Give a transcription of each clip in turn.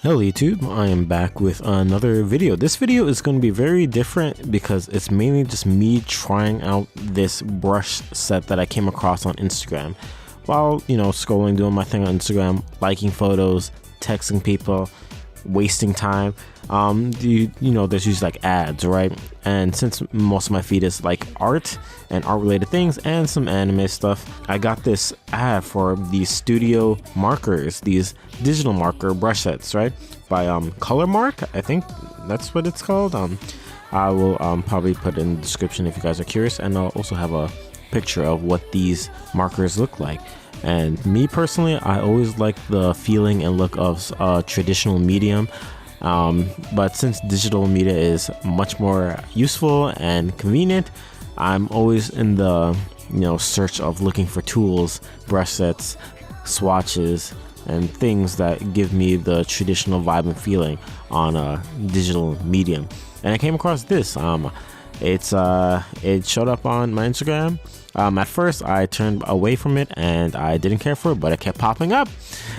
Hello YouTube, I am back with another video. This video is going to be very different because it's mainly just me trying out this brush set that I came across on Instagram while, scrolling, doing my thing on Instagram, liking photos, texting people, wasting time. There's usually like ads, right? And since most of my feed is like art and art related things and some anime stuff, I got this ad for these studio markers, these digital marker brush sets, right? By Color Mark, I think that's what it's called. I will probably put it in the description if you guys are curious, and I'll also have a picture of what these markers look like. And me personally, I always like the feeling and look of a traditional medium, but since digital media is much more useful and convenient, I'm always in the search of looking for tools, brush sets, swatches, and things that give me the traditional vibe and feeling on a digital medium. And I came across this. It showed up on my Instagram. At first I turned away from it and I didn't care for it, but it kept popping up.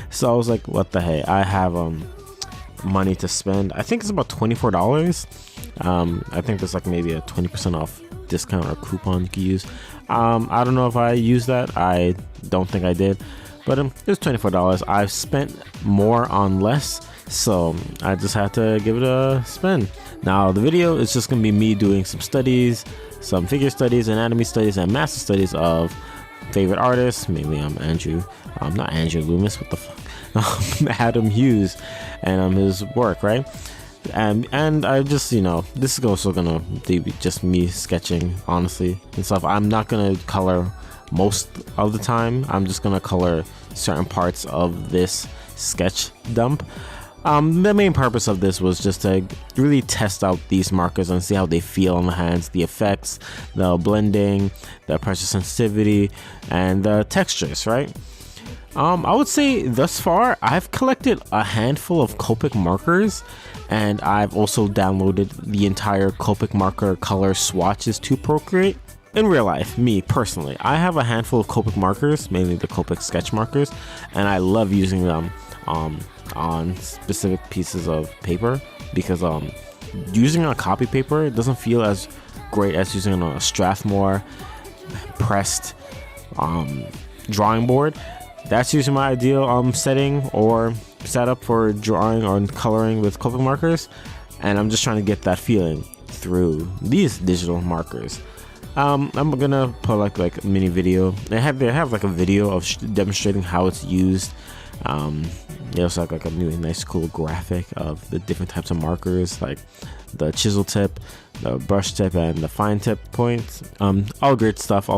So I was like, what the hey, I have money to spend. I think it's about $24. I think there's like maybe a 20% off discount or coupon you can use. I don't know if I used that. I don't think I did, but it was $24. I've spent more on less, so I just had to give it a spin. Now the video is just gonna be me doing some studies, some figure studies, anatomy studies, and master studies of favorite artists. Mainly not Andrew Loomis, what the fuck? Adam Hughes and his work, right? And I just, this is also gonna be just me sketching, honestly, and stuff. I'm not gonna color most of the time. I'm just gonna color certain parts of this sketch dump. The main purpose of this was just to really test out these markers and see how they feel on the hands, the effects, the blending, the pressure sensitivity, and the textures, right? I would say thus far I've collected a handful of Copic markers, and I've also downloaded the entire Copic marker color swatches to Procreate. In real life, me personally, I have a handful of Copic markers, mainly the Copic sketch markers, and I love using them on specific pieces of paper because using on copy paper doesn't feel as great as using on a Strathmore pressed drawing board. That's usually my ideal setting or setup for drawing or coloring with Copic markers, and I'm just trying to get that feeling through these digital markers. I'm gonna put like a mini video. They have like a video of demonstrating how it's used. It's like a new nice cool graphic of the different types of markers, like the chisel tip, the brush tip, and the fine tip points. All great stuff.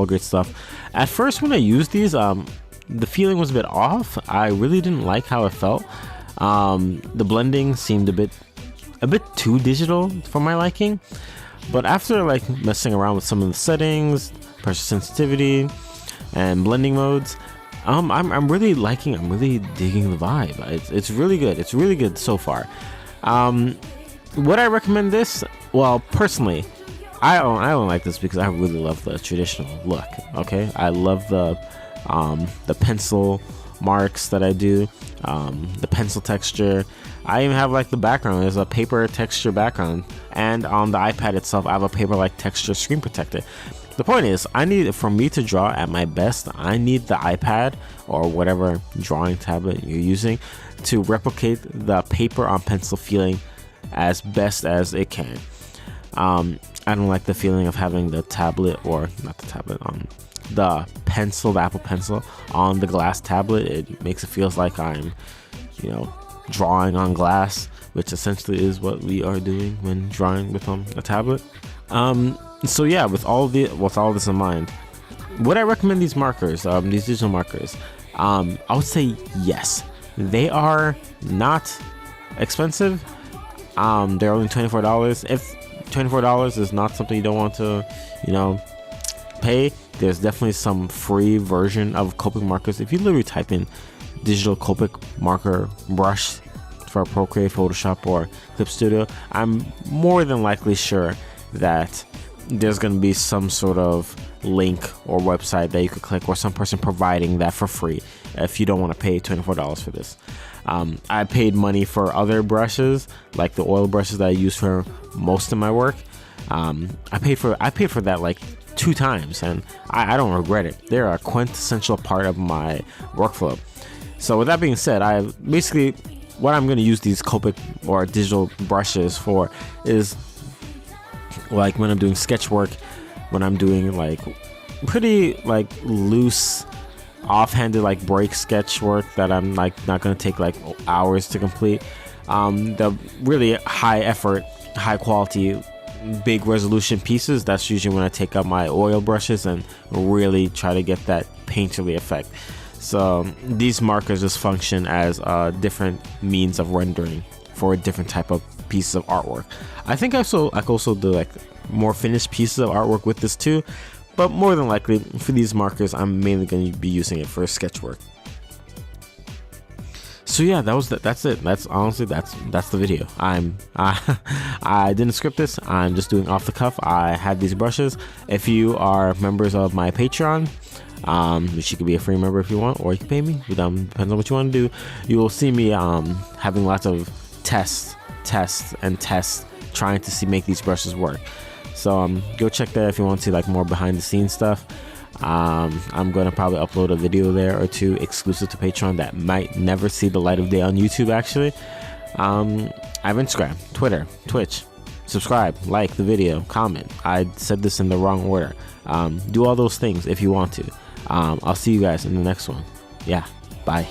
At first when I used these, the feeling was a bit off. I really didn't like how it felt. The blending seemed a bit too digital for my liking, but after like messing around with some of the settings, pressure sensitivity, and blending modes, I'm really digging the vibe. It's really good. It's really good so far. Would I recommend this? Well, personally, I don't like this because I really love the traditional look. Okay, I love the pencil marks that I do, the pencil texture. I even have like the background. There's a paper texture background, and on the iPad itself, I have a paper-like texture screen protector. The point is, for me to draw at my best, I need the iPad or whatever drawing tablet you're using to replicate the paper on pencil feeling as best as it can. I don't like the feeling of having the tablet, or not the tablet, the pencil, the Apple Pencil on the glass tablet. It makes it feels like I'm, drawing on glass, which essentially is what we are doing when drawing with a tablet. So yeah, with all this in mind, would I recommend these markers, these digital markers? I would say yes. They are not expensive. They're only $24. If $24 is not something you don't want to, pay, there's definitely some free version of Copic markers. If you literally type in digital Copic marker brush for Procreate, Photoshop, or Clip Studio, I'm more than likely sure that there's going to be some sort of link or website that you could click, or some person providing that for free if you don't want to pay $24 for this. I paid money for other brushes, like the oil brushes that I use for most of my work. I paid for that like 2 times, and I don't regret it. They're a quintessential part of my workflow. So with that being said, I basically, what I'm going to use these Copic or digital brushes for is like when I'm doing sketch work, when I'm doing like pretty like loose, offhanded like break sketch work that I'm like not going to take like hours to complete. The really high effort, high quality, big resolution pieces, that's usually when I take up my oil brushes and really try to get that painterly effect. So these markers just function as different means of rendering for a different type of pieces of artwork. I think I could also do like more finished pieces of artwork with this too, but more than likely for these markers I'm mainly going to be using it for sketch work. So yeah, that's it. That's honestly that's the video. I didn't script this. I'm just doing off the cuff. I had these brushes. If you are members of my Patreon, which you could be a free member if you want, or you can pay me. Depends on what you want to do. You will see me having lots of tests, trying to make these brushes work. So go check that if you want to see like more behind the scenes stuff. I'm gonna probably upload a video there or two exclusive to Patreon that might never see the light of day on YouTube. Actually, I have Instagram, Twitter, Twitch. Subscribe, like the video, comment. I said this in the wrong order. Do all those things if you want to. I'll see you guys in the next one. Yeah, bye.